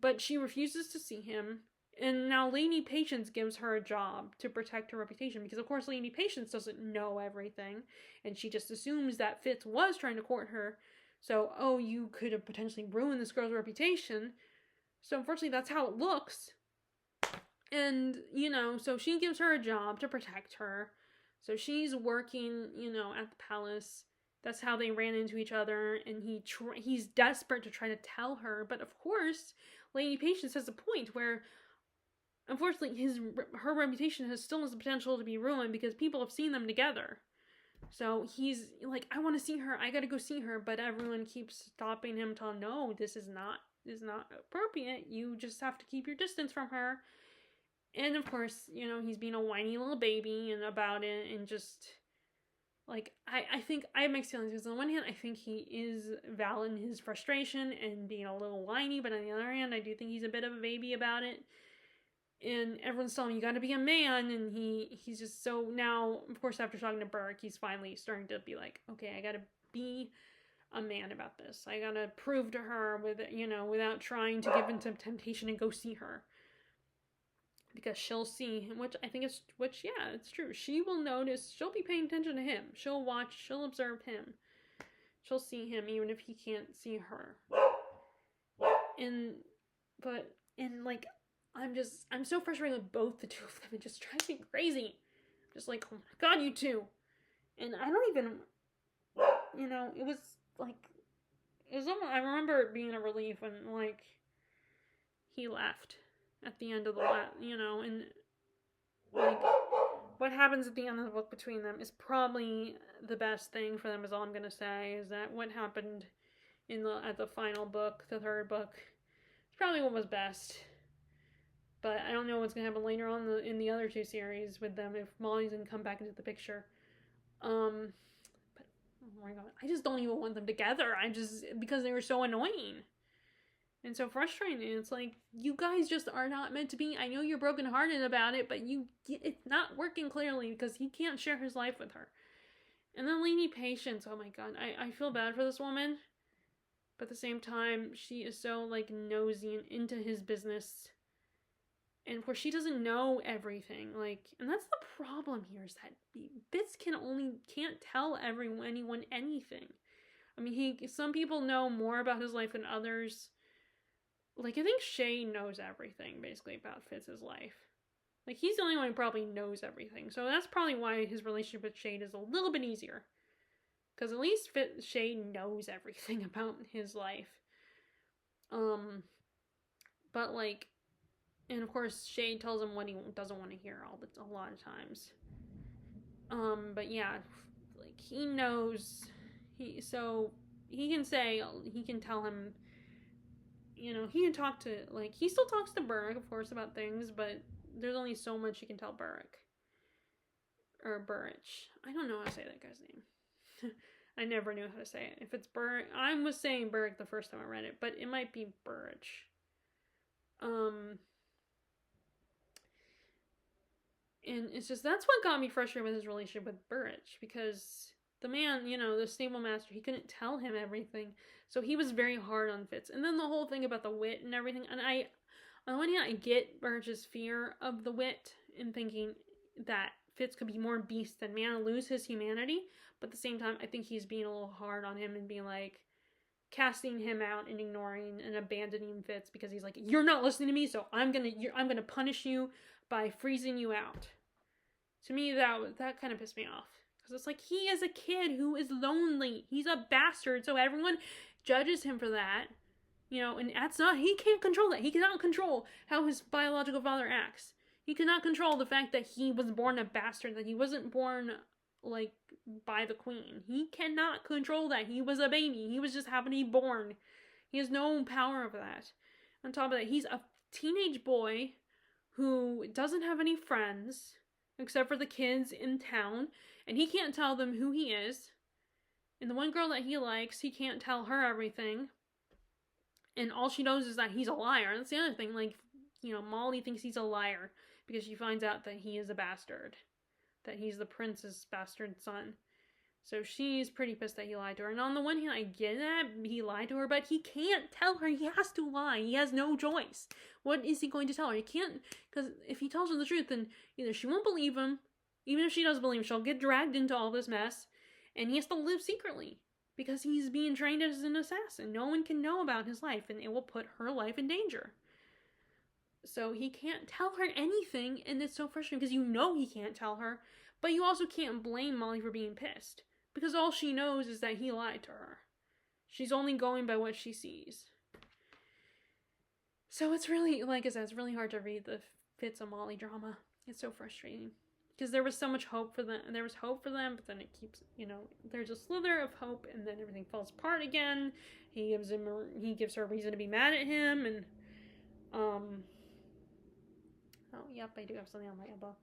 But she refuses to see him. And now Lady Patience gives her a job to protect her reputation. Because of course Lady Patience doesn't know everything. And she just assumes that Fitz was trying to court her. So, you could have potentially ruined this girl's reputation. So unfortunately, that's how it looks. And, so she gives her a job to protect her. So she's working, at the palace. That's how they ran into each other. And he's desperate to try to tell her. But of course, Lady Patience has a point where, unfortunately, her reputation still has the potential to be ruined because people have seen them together. So he's like, I want to see her. I got to go see her. But everyone keeps stopping him to, no, this is not appropriate. You just have to keep your distance from her. And of course, he's being a whiny little baby and about it, and just like, I think I have mixed feelings, because on the one hand, I think he is valid in his frustration and being a little whiny, but on the other hand, I do think he's a bit of a baby about it. And everyone's telling him, you gotta be a man, and he's just so, now, of course, after talking to Burke, he's finally starting to be like, okay, I gotta be a man about this. I gotta prove to her without trying to give into temptation and go see her. Because she'll see, it's true. She will notice, she'll be paying attention to him. She'll watch, she'll observe him. She'll see him even if he can't see her. I'm so frustrated with both the two of them. It just drives me crazy. Just like, oh my god, you two. And I don't even, it was almost, I remember it being a relief when, he left at the end of the and, what happens at the end of the book between them is probably the best thing for them, is all I'm gonna say, is that what happened at the final book, the third book, is probably what was best. But I don't know what's gonna happen later on in the other two series with them, if Molly's gonna come back into the picture. But oh my god, I just don't even want them together. Because they were so annoying and so frustrating. It's like, you guys just are not meant to be. I know you're brokenhearted about it, but it's not working clearly because he can't share his life with her. And then Lady Patience, oh my god, I feel bad for this woman. But at the same time, she is so, nosy and into his business. And of course, she doesn't know everything. And that's the problem here, is that Fitz can't tell anyone anything. I mean, some people know more about his life than others. I think Shay knows everything, basically, about Fitz's life. He's the only one who probably knows everything. So that's probably why his relationship with Shay is a little bit easier. Because at least Shay knows everything about his life. But, and of course, Shay tells him what he doesn't want to hear a lot of times. But yeah, he knows, he can tell him, he can talk to, he still talks to Burke, of course, about things, but there's only so much he can tell Burke. Or Burrich. I don't know how to say that guy's name. I never knew how to say it. If it's Burke, I was saying Burke the first time I read it, but it might be Burrich. And it's just, that's what got me frustrated with his relationship with Burrich, because the man, the stable master, he couldn't tell him everything, so he was very hard on Fitz. And then the whole thing about the wit and everything, and on the one hand, I get Burrich's fear of the wit and thinking that Fitz could be more beast than man and lose his humanity, but at the same time, I think he's being a little hard on him and being casting him out and ignoring and abandoning Fitz, because he's like, you're not listening to me, so I'm gonna punish you by freezing you out. To me, that kind of pissed me off. Because it's he is a kid who is lonely. He's a bastard, so everyone judges him for that. And he can't control that. He cannot control how his biological father acts. He cannot control the fact that he was born a bastard, that he wasn't born, like, by the queen. He cannot control that. He was a baby. He was just happened to be born. He has no power over that. On top of that, he's a teenage boy who doesn't have any friends except for the kids in town, and he can't tell them who he is. And the one girl that he likes, he can't tell her everything. And all she knows is that he's a liar. That's the other thing. Like, Molly thinks he's a liar because she finds out that he is a bastard. That he's the prince's bastard son. So she's pretty pissed that he lied to her. And on the one hand, I get that he lied to her, but he can't tell her. He has to lie. He has no choice. What is he going to tell her? He can't, because if he tells her the truth, then either she won't believe him, even if she does believe him, she'll get dragged into all this mess, and he has to live secretly, because he's being trained as an assassin. No one can know about his life, and it will put her life in danger. So he can't tell her anything, and it's so frustrating, because he can't tell her, but you also can't blame Molly for being pissed. Because all she knows is that he lied to her. She's only going by what she sees. So it's really, like I said, it's really hard to read the Fitz and Molly drama. It's so frustrating. Because there was so much hope for them. There was hope for them, but then it keeps, there's a slither of hope, and then everything falls apart again. He gives her a reason to be mad at him, and, oh, yep, I do have something on my elbow.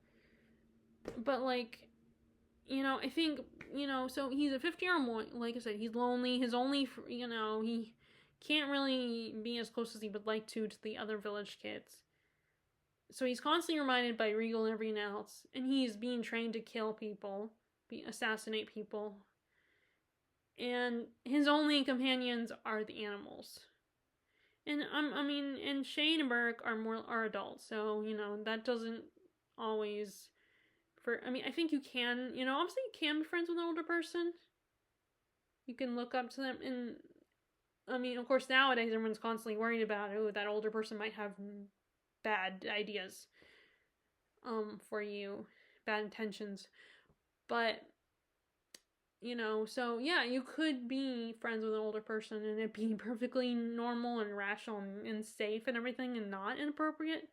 But, like, I think, so he's a 50-year-old boy. Like I said, he's lonely. He can't really be as close as he would like to the other village kids. So he's constantly reminded by Regal and everyone else, and he's being trained to kill people, assassinate people. And his only companions are the animals. And, and Shane and Burke are adults, so, that doesn't always... I think you can, obviously you can be friends with an older person. You can look up to them, and, of course, nowadays everyone's constantly worried about, that older person might have bad ideas, for you, bad intentions, but, so, yeah, you could be friends with an older person, and it be perfectly normal and rational and safe and everything, and not inappropriate,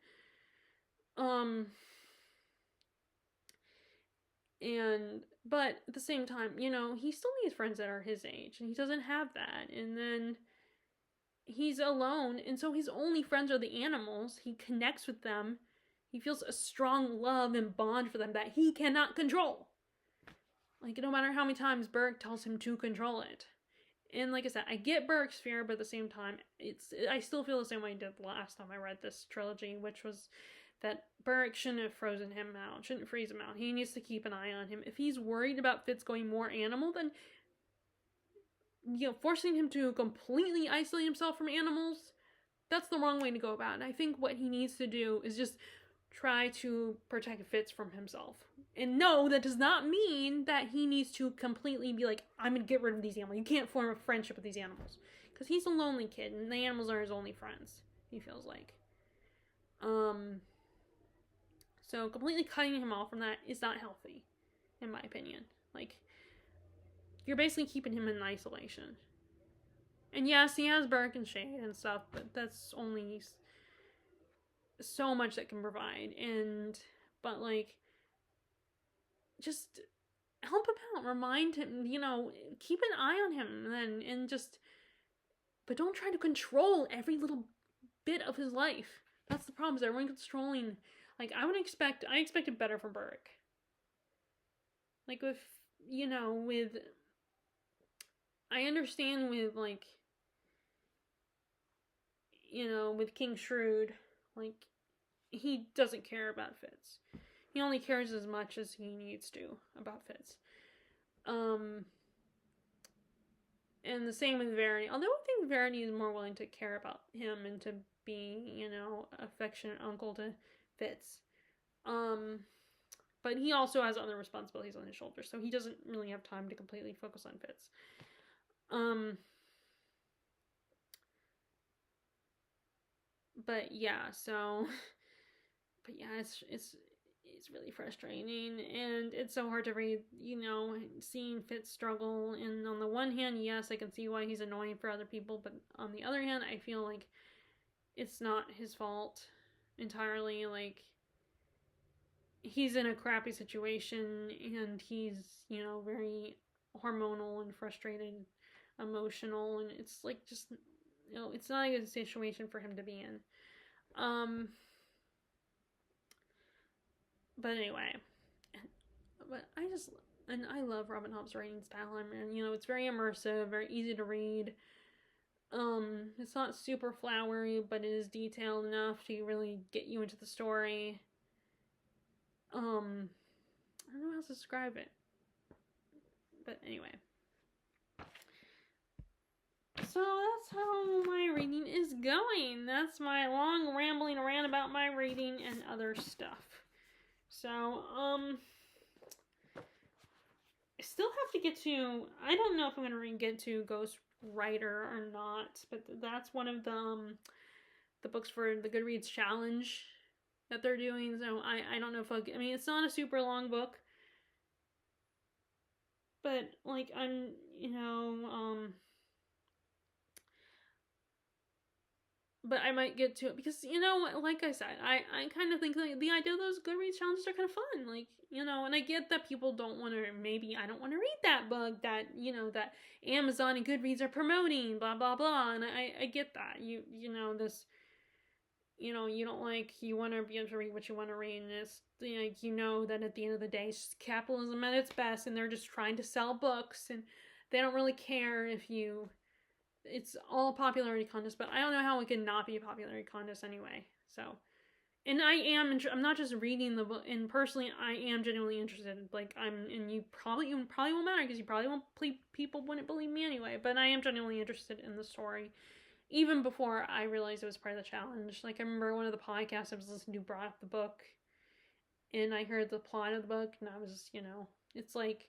but at the same time, he still needs friends that are his age, and he doesn't have that, and then he's alone, and so his only friends are the animals. He connects with them. He feels a strong love and bond for them that he cannot control. Like, no matter how many times Burke tells him to control it. And like I said, I get Burke's fear, but at the same time, I still feel the same way I did last time I read this trilogy, which was that Burke shouldn't have frozen him out, shouldn't freeze him out. He needs to keep an eye on him. If he's worried about Fitz going more animal, then, forcing him to completely isolate himself from animals, that's the wrong way to go about it. I think what he needs to do is just try to protect Fitz from himself. And no, that does not mean that he needs to completely be like, I'm going to get rid of these animals. You can't form a friendship with these animals. Because he's a lonely kid, and the animals are his only friends, he feels like. So completely cutting him off from that is not healthy, in my opinion. Like, you're basically keeping him in isolation. And yes, he has Burke and Shade and stuff, but that's only so much that can provide. But like, just help him out, remind him, keep an eye on him, but don't try to control every little bit of his life. That's the problem, is everyone controlling. Like, I expected better from Burke. Like, I understand with, like, with King Shrewd, like, he doesn't care about Fitz. He only cares as much as he needs to about Fitz. And the same with Verity. Although I think Verity is more willing to care about him and to be, affectionate uncle to Fitz. But he also has other responsibilities on his shoulders, so he doesn't really have time to completely focus on Fitz. But yeah, it's really frustrating, and it's so hard to read, seeing Fitz struggle, and on the one hand, yes, I can see why he's annoying for other people, but on the other hand, I feel like it's not his fault entirely. Like, he's in a crappy situation and he's, you know, very hormonal and frustrated, emotional, and it's like just, you know, it's not a good situation for him to be in. Um, but anyway, but I love Robin Hobb's writing style. I mean, you know, it's very immersive, very easy to read. It's not super flowery, but it is detailed enough to really get you into the story. I don't know how to describe it, but anyway. So that's how my reading is going. That's my long rambling rant about my reading and other stuff. So, I still have to get to, I don't know if I'm going to get to Ghost Writer or not, but that's one of the books for the Goodreads challenge that they're doing. So I don't know if I mean, it's not a super long book, but like I'm, you know, but I might get to it because, you know, like I said, I kind of think like the idea of those Goodreads challenges are kind of fun. Like, you know, and I get that people don't want to, maybe I don't want to read that book that, you know, that Amazon and Goodreads are promoting, blah, blah, blah. And I get that. You know, this, you know, you don't like, you want to be able to read what you want to read. And it's like, you know, that at the end of the day, it's capitalism at its best and they're just trying to sell books and they don't really care if you, it's all popularity contest, but I don't know how it can not be a popularity contest anyway. So, and I'm not just reading the book, and personally, I am genuinely interested. Like, and you probably won't matter because you probably won't, people wouldn't believe me anyway, but I am genuinely interested in the story, even before I realized it was part of the challenge. Like, I remember one of the podcasts I was listening to brought up the book, and I heard the plot of the book, and I was, you know, it's like,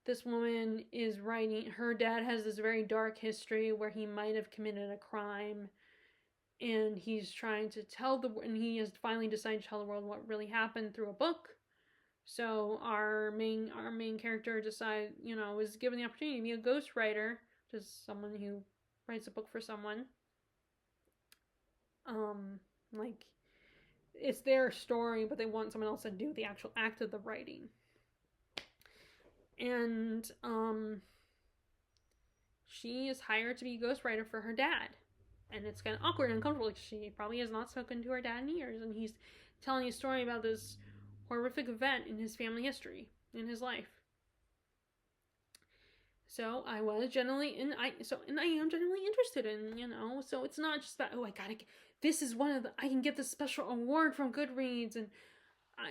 this woman is writing, her dad has this very dark history where he might have committed a crime, and he's trying to and he has finally decided to tell the world what really happened through a book. So our main character you know, is given the opportunity to be a ghostwriter, just someone who writes a book for someone. Like, it's their story, but they want someone else to do the actual act of the writing. And she is hired to be a ghostwriter for her dad. And it's kind of awkward and uncomfortable. Like, she probably has not spoken to her dad in years. And he's telling a story about this horrific event in his family history, in his life. So I was generally, and I am generally interested in, you know. So it's not just that, oh, this is one of the, I can get this special award from Goodreads and,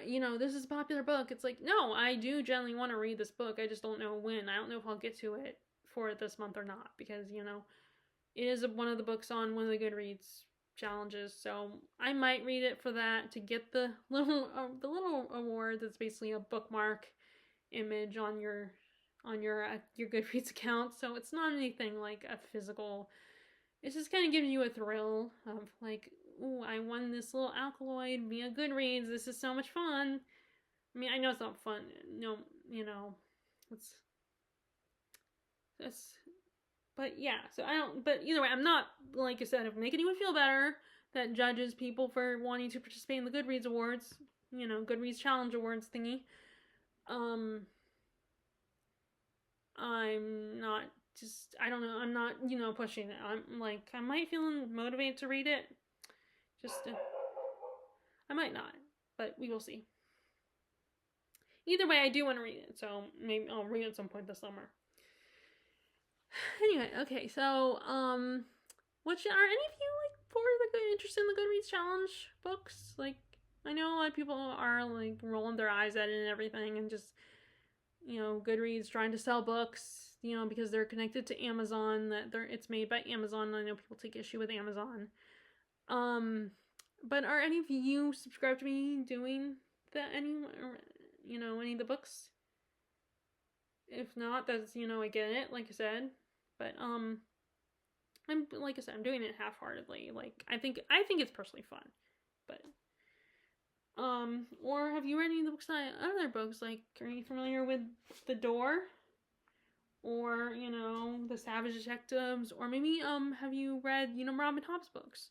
you know, this is a popular book. It's like, no, I do generally want to read this book. I just don't know when. I don't know if I'll get to it for this month or not, because, you know, it is one of the books on one of the Goodreads challenges. So I might read it for that, to get the little award that's basically a bookmark image on your Goodreads account. So it's not anything like a physical. It just kind of gives you a thrill of like, ooh, I won this little alkaloid via Goodreads. This is so much fun. I mean, I know it's not fun. No, you know, but yeah. So but either way, I'm not, like I said, if make anyone feel better that judges people for wanting to participate in the Goodreads awards, you know, Goodreads Challenge Awards thingy. I'm not I don't know, I'm not, you know, pushing it. I'm like, I might feel motivated to read it. I might not, but we will see. Either way, I do want to read it, so maybe I'll read it at some point this summer. Anyway, okay, so, are any of you, like, interested in the Goodreads Challenge books? Like, I know a lot of people are, like, rolling their eyes at it and everything, and just, you know, Goodreads trying to sell books, you know, because they're connected to Amazon, it's made by Amazon. I know people take issue with Amazon. But are any of you subscribed to me doing any of the books? If not, that's, you know, I get it, like I said. But I'm doing it half-heartedly. Like, I think it's personally fun. But or have you read any of the other books? Like, are you familiar with The Door? Or, you know, The Savage Detectives? Or maybe have you read, you know, Robin Hobb's books?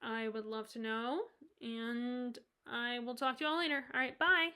I would love to know. And I will talk to you all later. All right, bye.